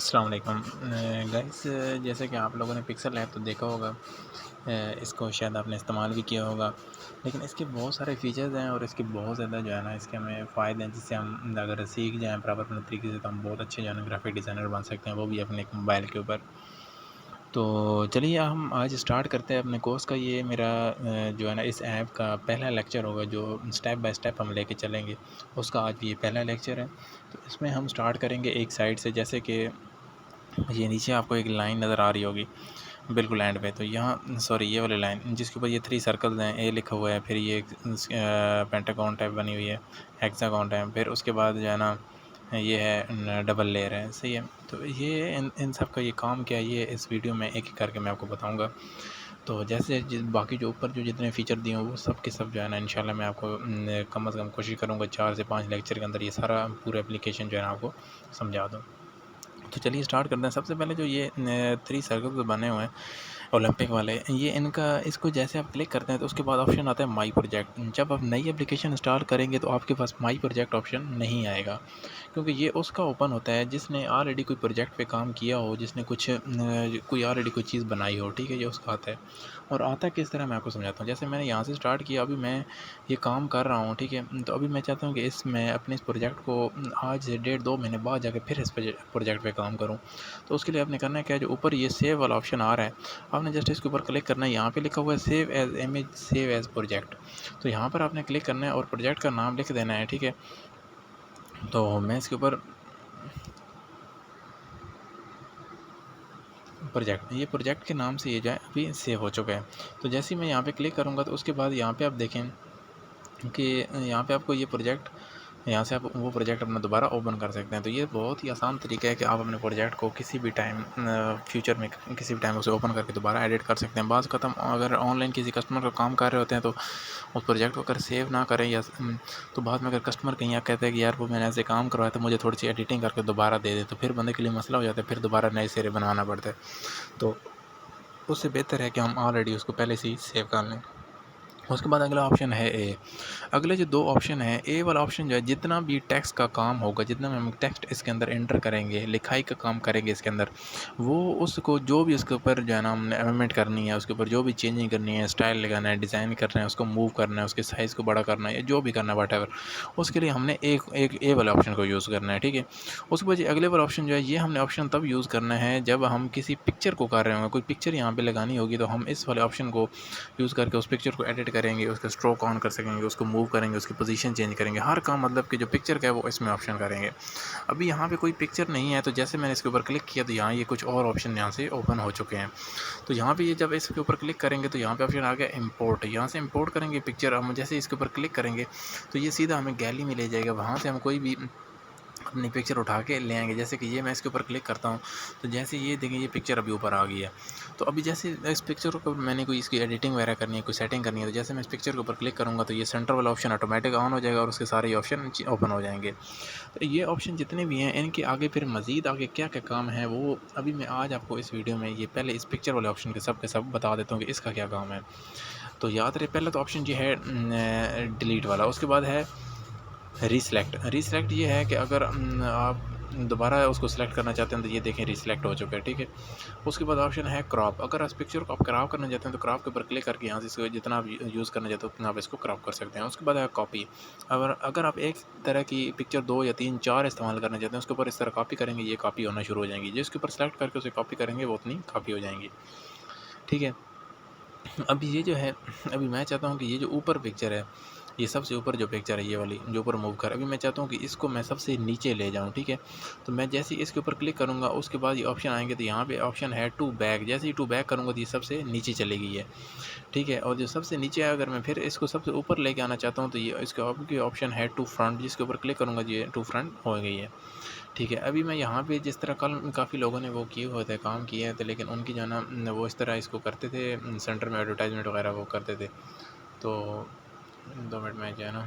अस्सलाम वालेकुम गाइस। जैसे कि आप लोगों ने पिक्सल ऐप तो देखा होगा। इसको शायद आपने इस्तेमाल भी किया होगा। लेकिन इसके बहुत सारे फ़ीचर्स हैं और इसके बहुत ज़्यादा जो है ना इसके हमें फ़ायदे हैं, जिससे हम अगर सीख जाएँ प्रॉपर तरीके से तो हम बहुत अच्छे जो है ना ग्राफ़िक डिज़ाइनर बन सकते हैं, वो भी अपने एक मोबाइल के ऊपर। तो चलिए हम आज स्टार्ट करते हैं अपने कोर्स का। ये मेरा जो है ना इस ऐप का पहला लेक्चर होगा, जो स्टेप बाय स्टेप हम लेके चलेंगे, उसका आज ये पहला लेक्चर है। तो इसमें हम स्टार्ट करेंगे एक साइड से। जैसे कि ये नीचे आपको एक लाइन नज़र आ रही होगी बिल्कुल एंड पे, तो यहाँ सॉरी ये वाली लाइन जिसके ऊपर ये 3 सर्कल्स हैं, ए लिखा हुआ है, फिर ये एक पेंटागॉन टाइप बनी हुई है, हेक्सागॉन टाइप, फिर उसके बाद जो है ना ये है डबल लेयर है, सही है। तो ये इन सब का ये काम क्या है, ये इस वीडियो में एक एक करके मैं आपको बताऊँगा। तो जैसे बाकी जो ऊपर जो जितने फ़ीचर दिए हैं वो सब के सब जो है ना इंशाल्लाह मैं आपको कम से कम कोशिश करूँगा 4 से 5 लेक्चर के अंदर ये सारा पूरा एप्लीकेशन जो है ना आपको समझा दूँ। तो चलिए स्टार्ट करते हैं। सबसे पहले जो ये 3 सर्कल्स बने हुए हैं ओलंपिक वाले, ये इनका इसको जैसे आप क्लिक करते हैं तो उसके बाद ऑप्शन आता है माई प्रोजेक्ट। जब आप नई एप्लीकेशन इंस्टॉल करेंगे तो आपके पास माई प्रोजेक्ट ऑप्शन नहीं आएगा, क्योंकि ये उसका ओपन होता है जिसने ऑलरेडी कोई प्रोजेक्ट पे काम किया हो, जिसने कुछ कोई ऑलरेडी कोई चीज़ बनाई हो, ठीक है, ये उसका आता है। और आता किस तरह मैं आपको समझाता हूँ। जैसे मैंने यहाँ से स्टार्ट किया, अभी मैं ये काम कर रहा हूँ, ठीक है। तो अभी मैं चाहता हूँ कि मैं अपने इस प्रोजेक्ट को आज से 1.5-2 महीने बाद जाके फिर इस प्रोजेक्ट पे काम करूँ। तो उसके लिए आपने करना है क्या, जो ऊपर ये सेव वाला ऑप्शन आ रहा है, आपने जस्ट इसके ऊपर क्लिक करना है। यहाँ पे लिखा हुआ है save as image, save as project. तो यहाँ पर आपने क्लिक करना है और प्रोजेक्ट का नाम लिख देना है, ठीक है। तो मैं इसके ऊपर प्रोजेक्ट, ये प्रोजेक्ट के नाम से ये जो है अभी सेव हो चुका है। तो जैसे ही मैं यहाँ पे क्लिक करूँगा तो उसके बाद यहाँ पे आप देखें कि यहाँ पे आपको ये प्रोजेक्ट, यहाँ से आप वो प्रोजेक्ट अपना दोबारा ओपन कर सकते हैं। तो ये बहुत ही आसान तरीका है कि आप अपने प्रोजेक्ट को किसी भी टाइम फ्यूचर में किसी भी टाइम उसे ओपन करके दोबारा एडिट कर सकते हैं। बाज़ ख़त्म अगर ऑनलाइन किसी कस्टमर का काम कर रहे होते हैं तो उस प्रोजेक्ट को अगर सेव ना करें या तो बाद में अगर कस्टमर कहीं या कहते हैं कि यार वो मैंने ऐसे काम करवाया तो मुझे थोड़ी सी एडिटिंग करके दोबारा दे दे, तो फिर बंदे के लिए मसला हो जाता है, फिर दोबारा नए सिरे बनवाना पड़ता है। तो उससे बेहतर है कि हम ऑलरेडी उसको पहले से ही सेव कर लें। उसके बाद अगला ऑप्शन है ए। अगले जो 2 ऑप्शन हैं, ए वाला ऑप्शन जो है, जितना भी टेक्स्ट का काम होगा, जितना भी हम टेक्स्ट इसके अंदर एंटर करेंगे, लिखाई का काम करेंगे इसके अंदर, वो उसको जो भी उसके ऊपर जो है ना हमने अमेंडमेंट करनी है, उसके ऊपर जो भी चेंजिंग करनी है, स्टाइल लगाना है, डिज़ाइन करना है, उसको मूव करना है, उसके साइज़ को बड़ा करना है या जो भी करना है व्हाटएवर, उसके लिए हमने एक एक ए वाले ऑप्शन को यूज़ करना है, ठीक है। उसके बाद ये अगले वाला ऑप्शन जो है, ये हमने ऑप्शन तब यूज़ करना है जब हम किसी पिक्चर को कर रहे होंगे, कोई पिक्चर यहाँ पे लगानी होगी, तो हम इस वाले ऑप्शन को यूज़ करके उस पिक्चर को एडिट करेंगे, उसका स्ट्रोक ऑन कर सकेंगे, उसको मूव करेंगे, उसकी पोजीशन चेंज करेंगे, हर काम मतलब कि जो पिक्चर का है वो इसमें ऑप्शन करेंगे। अभी यहाँ पे कोई पिक्चर नहीं है, तो जैसे मैंने इसके ऊपर क्लिक किया तो यहाँ ये कुछ और ऑप्शन यहाँ से ओपन हो चुके हैं। तो यहाँ पे ये जब इसके ऊपर क्लिक करेंगे तो यहाँ पे ऑप्शन आ गया इंपोर्ट। यहाँ से इंपोर्ट करेंगे पिक्चर, हम जैसे इसके ऊपर क्लिक करेंगे तो ये सीधा हमें गैलरी में ले जाएगा। वहाँ से हम कोई भी अपनी पिक्चर उठा के ले आएंगे। जैसे कि ये मैं इसके ऊपर क्लिक करता हूँ तो जैसे ये देखें ये पिक्चर अभी ऊपर आ गई है। तो अभी जैसे इस पिक्चर को मैंने कोई इसकी एडिटिंग वगैरह करनी है, कोई सेटिंग करनी है, तो जैसे मैं इस पिक्चर के ऊपर क्लिक करूँगा तो ये सेंटर वाला ऑप्शन ऑटोमेटिक ऑन हो जाएगा और उसके सारे ऑप्शन ओपन हो जाएंगे। तो ये ऑप्शन जितने भी हैं इनके आगे फिर मज़ीद आगे क्या क्या काम है वो अभी मैं आज आपको इस वीडियो में ये पहले इस पिक्चर वाले ऑप्शन के सब बता देता हूँ कि इसका क्या काम है। तो याद रहे, पहला तो ऑप्शन ये है डिलीट वाला। उसके बाद है रीसेलेक्ट ये है कि अगर आप दोबारा उसको सेलेक्ट करना चाहते हैं तो ये देखें रीसेलेक्ट हो चुका है, ठीक है। उसके बाद ऑप्शन है क्रॉप। अगर इस पिक्चर को आप क्रॉप करना चाहते हैं तो क्रॉप के ऊपर क्लिक करके यहाँ से इसको जितना आप यूज़ करना चाहते हो उतना आप इसको क्रॉप कर सकते हैं। उसके बाद है कॉपी। अगर आप एक तरह की पिक्चर 2 या 3 4 इस्तेमाल करना चाहते हैं, उसके ऊपर इस तरह कॉपी करेंगे, ये कॉपी होना शुरू हो जाएंगी। जिसके ऊपर सेलेक्ट करके उसे कॉपी करेंगे वो उतनी कॉपी हो जाएंगी, ठीक है। अभी ये जो है, अभी मैं चाहता हूँ कि ये जो ऊपर पिक्चर है, ये सबसे ऊपर जो पिक्चर है, ये वाली जो ऊपर मूव कर, अभी मैं चाहता हूँ कि इसको मैं सबसे नीचे ले जाऊँ, ठीक है। तो मैं जैसे ही इसके ऊपर क्लिक करूँगा उसके बाद ये ऑप्शन आएंगे, तो यहाँ पे ऑप्शन है टू बैक। जैसे ही टू बैक करूँगा तो ये सबसे नीचे चलेगी ये, ठीक है। और जो सबसे नीचे है, अगर मैं फिर इसको सबसे ऊपर लेके आना चाहता हूँ तो ये इसका ऑप्शन है टू फ्रंट। जिसके ऊपर क्लिक करूँगा ये टू फ्रंट हो गई है, ठीक है। अभी मैं यहाँ पे जिस तरह कल काफ़ी लोगों ने वो किए हुए थे, काम किए हैं, तो लेकिन उनकी जो है ना वो इस तरह इसको करते थे, सेंटर में एडवर्टाइजमेंट वगैरह वो करते थे। तो 2 मिनट में जो है ना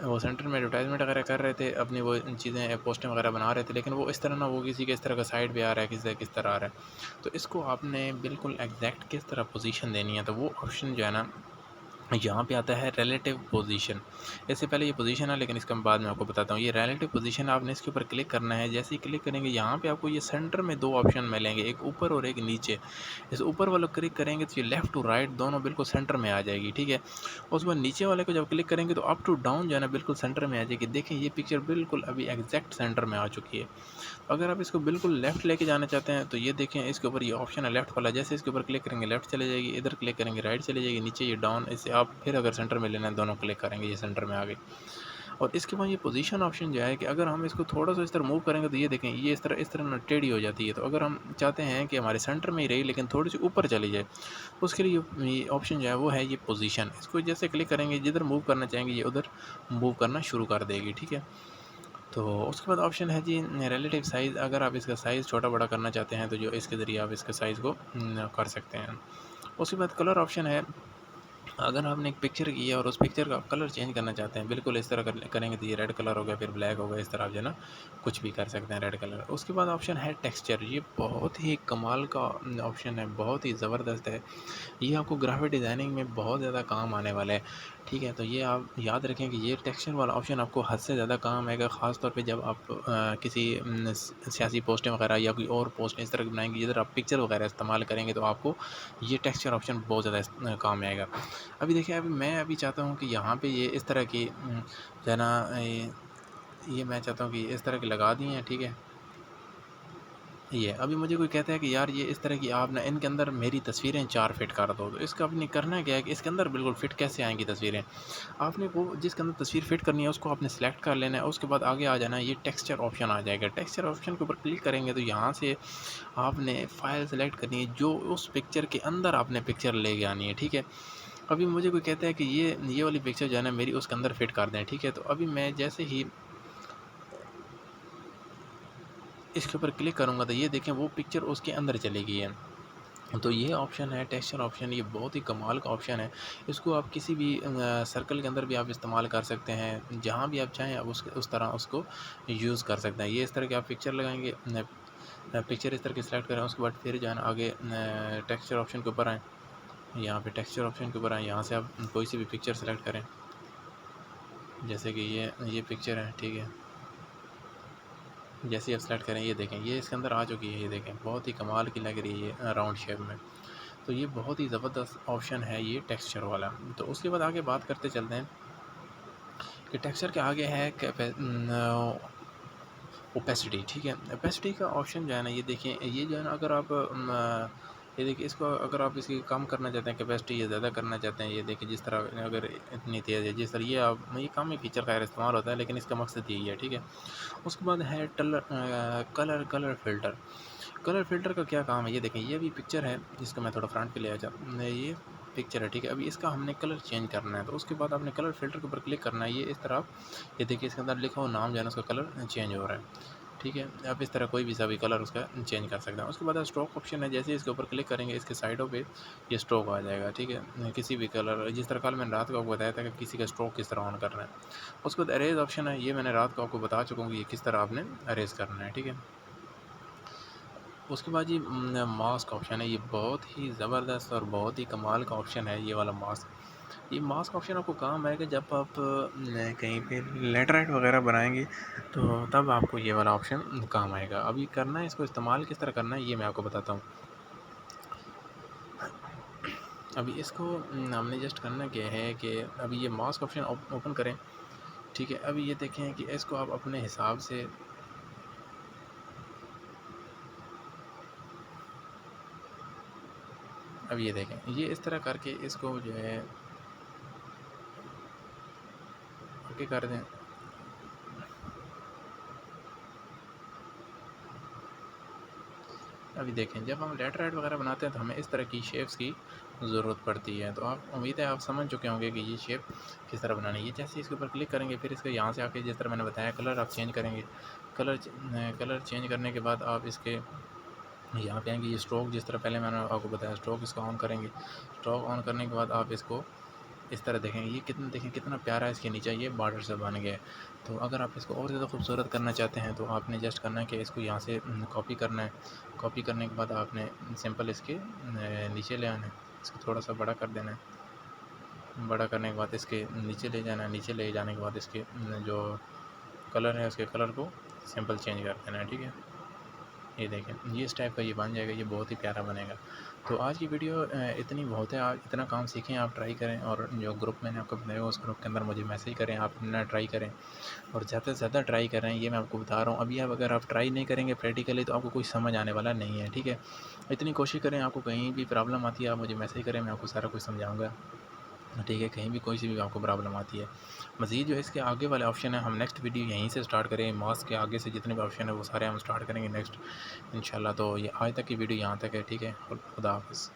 वो सेंटर में एडवर्टाइजमेंट वगैरह कर रहे थे, अपनी वो चीज़ें पोस्टें वगैरह बना रहे थे, लेकिन वो इस तरह ना वो किसी के इस तरह का साइड पे आ रहा है, किस तरह आ रहा है। तो इसको आपने बिल्कुल एग्जैक्ट किस तरह पोजीशन देनी है, तो वो ऑप्शन जो है ना यहाँ पे आता है रिलेटिव पोजीशन। इससे पहले ये पोजीशन है, लेकिन इसका मैं बाद में आपको बताता हूँ। ये रिलेटिव पोजीशन आपने इसके ऊपर क्लिक करना है। जैसे ही क्लिक करेंगे यहाँ पे आपको ये सेंटर में 2 ऑप्शन मिलेंगे, एक ऊपर और एक नीचे। इस ऊपर वाले को क्लिक करेंगे तो ये लेफ़्ट टू राइट दोनों बिल्कुल सेंटर में आ जाएगी, ठीक है। उसके बाद नीचे वाले को जब क्लिक करेंगे तो अप टू डाउन जो है ना बिल्कुल सेंटर में आ जाएगी। देखें ये पिक्चर बिल्कुल अभी एग्जैक्ट सेंटर में आ चुकी है। अगर आप इसको बिल्कुल लेफ़्ट लेके जाना चाहते हैं तो ये देखें इसके ऊपर ये ऑप्शन है लेफ़्ट वाला। जैसे इसके ऊपर क्लिक करेंगे लेफ़्ट चले जाएगी, इधर क्लिक करेंगे राइट चले जाएगी, नीचे ये डाउन। इससे आप फिर अगर सेंटर में लेना है दोनों क्लिक करेंगे, ये सेंटर में आ गई। और इसके बाद ये पोजीशन ऑप्शन जो है कि अगर हम इसको थोड़ा सा इस तरह मूव करेंगे तो ये देखें ये इस तरह ना टेढ़ी हो जाती है। तो अगर हम चाहते हैं कि हमारे सेंटर में ही रही लेकिन थोड़ी सी ऊपर चली जाए, उसके लिए ये ऑप्शन जो है वो है ये पोजीशन। इसको जैसे क्लिक करेंगे जिधर मूव करना चाहेंगे ये उधर मूव करना शुरू कर देगी, ठीक है। तो उसके बाद ऑप्शन है जी रिलेटिव साइज़। अगर आप इसका साइज़ छोटा बड़ा करना चाहते हैं तो जो इसके ज़रिए आप इसके साइज़ को कर सकते हैं। उसके बाद कलर ऑप्शन है। अगर आपने एक पिक्चर की है और उस पिक्चर का आप कलर चेंज करना चाहते हैं, बिल्कुल इस तरह करेंगे तो ये रेड कलर हो गया, फिर ब्लैक हो गया, इस तरह आप जो है ना कुछ भी कर सकते हैं रेड कलर। उसके बाद ऑप्शन है टेक्सचर। ये बहुत ही कमाल का ऑप्शन है, बहुत ही ज़बरदस्त है। ये आपको ग्राफिक डिज़ाइनिंग में बहुत ज़्यादा काम आने वाला है, ठीक है। तो ये आप याद रखें कि ये टेक्सचर वाला ऑप्शन आपको हद से ज़्यादा काम आएगा, ख़ास तौर पे जब आप किसी सियासी पोस्टें वगैरह या कोई और पोस्ट इस तरह की बनाएंगे जिधर आप पिक्चर वगैरह इस्तेमाल करेंगे तो आपको ये टेक्सचर ऑप्शन बहुत ज़्यादा काम आएगा। अभी देखिए मैं अभी चाहता हूँ कि यहाँ पे ये इस तरह की जो है ना ये मैं चाहता हूँ कि इस तरह की लगा दी हैं, ठीक है। ये अभी मुझे कोई कहता है कि यार ये इस तरह की आप ना इनके अंदर मेरी तस्वीरें 4 फिट कर दो, तो इसका आपने करना क्या है कि इसके अंदर बिल्कुल फिट कैसे आएंगी तस्वीरें। आपने वो जिसके अंदर तस्वीर फिट करनी है उसको आपने सेलेक्ट कर लेना है। उसके बाद आगे आ जाना है, ये टेक्सचर ऑप्शन आ जाएगा। टेक्सचर ऑप्शन के ऊपर क्लिक करेंगे तो यहाँ से आपने फ़ाइल सेलेक्ट करनी है जो उस पिक्चर के अंदर आपने पिक्चर लेके आनी है, ठीक है। अभी मुझे कोई कहता है कि ये वाली पिक्चर जो है ना मेरी उसके अंदर फिट कर दें, ठीक है। तो अभी मैं जैसे ही इसके ऊपर क्लिक करूँगा तो ये देखें वो पिक्चर उसके अंदर चली गई है। तो ये ऑप्शन है टेक्सचर ऑप्शन, ये बहुत ही कमाल का ऑप्शन है। इसको आप किसी भी सर्कल के अंदर भी आप इस्तेमाल कर सकते हैं, जहाँ भी आप चाहें आप उस तरह उसको यूज़ कर सकते हैं। ये इस तरह की आप पिक्चर लगाएंगे, पिक्चर इस तरह की सिलेक्ट करें, उसके बाद फिर जो है ना आगे टेक्सचर ऑप्शन के ऊपर आएँ। यहाँ पे टेक्सचर ऑप्शन के ऊपर आएँ, यहाँ से आप कोई सी भी पिक्चर सेलेक्ट करें, जैसे कि ये पिक्चर है, ठीक है। जैसे ही आप सेलेक्ट करें ये देखें ये इसके अंदर आ चुकी है, ये देखें बहुत ही कमाल की लग रही है ये राउंड शेप में। तो ये बहुत ही ज़बरदस्त ऑप्शन है ये टेक्सचर वाला। तो उसके बाद आगे बात करते चलते हैं कि टेक्सचर के आगे है ओपेसिटी, ठीक है। ओपेसिटी का ऑप्शन जो है ना ये देखें ये जो है ना अगर आप ये देखिए इसको अगर आप इसकी कम करना चाहते हैं कैपेसिटी या ज़्यादा करना चाहते हैं, ये देखिए जिस तरह अगर इतनी तेज़ है जिस तरह ये आप ये कम ही फीचर खैर इस्तेमाल होता है लेकिन इसका मकसद यही है, ठीक है। उसके बाद है कलर फ़िल्टर। कलर फ़िल्टर का क्या काम है ये देखें, ये भी पिक्चर है जिसको मैं थोड़ा फ्रंट पे ले आ जाऊँ। ये पिक्चर है, ठीक है। अभी इसका हमने कलर चेंज करना है तो उसके बाद आपने कलर फ़िल्टर के ऊपर क्लिक करना है। ये इस तरह ये देखिए इसके अंदर लिखा हुआ नाम जो है ना उसका कलर चेंज हो रहा है, ठीक है। आप इस तरह कोई भी सा भी कलर उसका चेंज कर सकते हैं। उसके बाद स्ट्रोक ऑप्शन है, जैसे ही इसके ऊपर क्लिक करेंगे इसके साइडों पे ये स्ट्रोक आ जाएगा, ठीक है। किसी भी कलर जिस तरह कल मैंने रात को आपको बताया था कि किसी का स्ट्रोक किस तरह ऑन करना है। उसके बाद अरेज ऑप्शन है, ये मैंने रात को आपको बता चुका हूँ कि ये किस तरह आपने अरेज करना है, ठीक है। उसके बाद ये मास्क ऑप्शन है, ये बहुत ही ज़बरदस्त और बहुत ही कमाल का ऑप्शन है ये वाला मास्क। ये मास्क ऑप्शन आपको काम आएगा जब आप कहीं पे लेटराइट वगैरह बनाएंगे तो तब आपको ये वाला ऑप्शन काम आएगा। अभी करना है इसको इस्तेमाल किस तरह करना है ये मैं आपको बताता हूँ। अभी इसको हमने जस्ट करना क्या है कि अभी ये मास्क ऑप्शन ओपन करें, ठीक है। अभी ये देखें कि इसको आप अपने हिसाब से अब ये देखें ये इस तरह करके इसको जो है ओके कर दें। अभी देखें जब हम लेटराइट वगैरह बनाते हैं तो हमें इस तरह की शेप्स की ज़रूरत पड़ती है। तो आप उम्मीद है आप समझ चुके होंगे कि ये शेप किस तरह बनानी है। ये जैसे इसके ऊपर क्लिक करेंगे फिर इसके यहाँ से आके जिस तरह मैंने बताया कलर आप चेंज करेंगे। कलर चेंज करने के बाद आप इसके यहाँ पे आएंगे, ये स्ट्रोक जिस तरह पहले मैंने आपको बताया स्ट्रोक इसको ऑन करेंगे। स्ट्रोक ऑन करने के बाद आप इसको इस तरह देखेंगे, ये कितना देखें कितना प्यारा है, इसके नीचे ये बॉर्डर से बन गया है। तो अगर आप इसको और ज़्यादा खूबसूरत करना चाहते हैं तो आपने जस्ट करना है कि इसको यहाँ से कॉपी करना है। कॉपी करने के बाद आपने सिंपल इसके नीचे ले आना है, इसको थोड़ा सा बड़ा कर देना है। बड़ा करने के बाद इसके नीचे ले जाना है, नीचे ले जाने के बाद इसके जो कलर है उसके कलर को सिंपल चेंज कर देना है, ठीक है। ये देखें ये इस टाइप का ये बन जाएगा, ये बहुत ही प्यारा बनेगा। तो आज की वीडियो इतनी बहुत है, आज इतना काम सीखें, आप ट्राई करें और जो ग्रुप मैंने आपको बताया उस ग्रुप के अंदर मुझे मैसेज करें, आप अपना ट्राई करें और ज़्यादा से ज़्यादा ट्राई करें, ये मैं आपको बता रहा हूँ। अभी आप अगर आप ट्राई नहीं करेंगे प्रैक्टिकली तो आपको कुछ समझ आने वाला नहीं है, ठीक है। इतनी कोशिश करें, आपको कहीं भी प्रॉब्लम आती है आप मुझे मैसेज करें, मैं आपको सारा कुछ समझाऊँगा, ठीक है। कहीं भी कोई सी भी आपको प्रॉब्लम आती है। मज़ीद जो है इसके आगे वाले ऑप्शन है, हम नेक्स्ट वीडियो यहीं से स्टार्ट करेंगे, मास्क के आगे से जितने भी ऑप्शन है वो सारे हम स्टार्ट करेंगे नेक्स्ट इंशाल्लाह। तो ये आज तक की वीडियो यहाँ तक है, ठीक है। खुदा हाफ़िज़।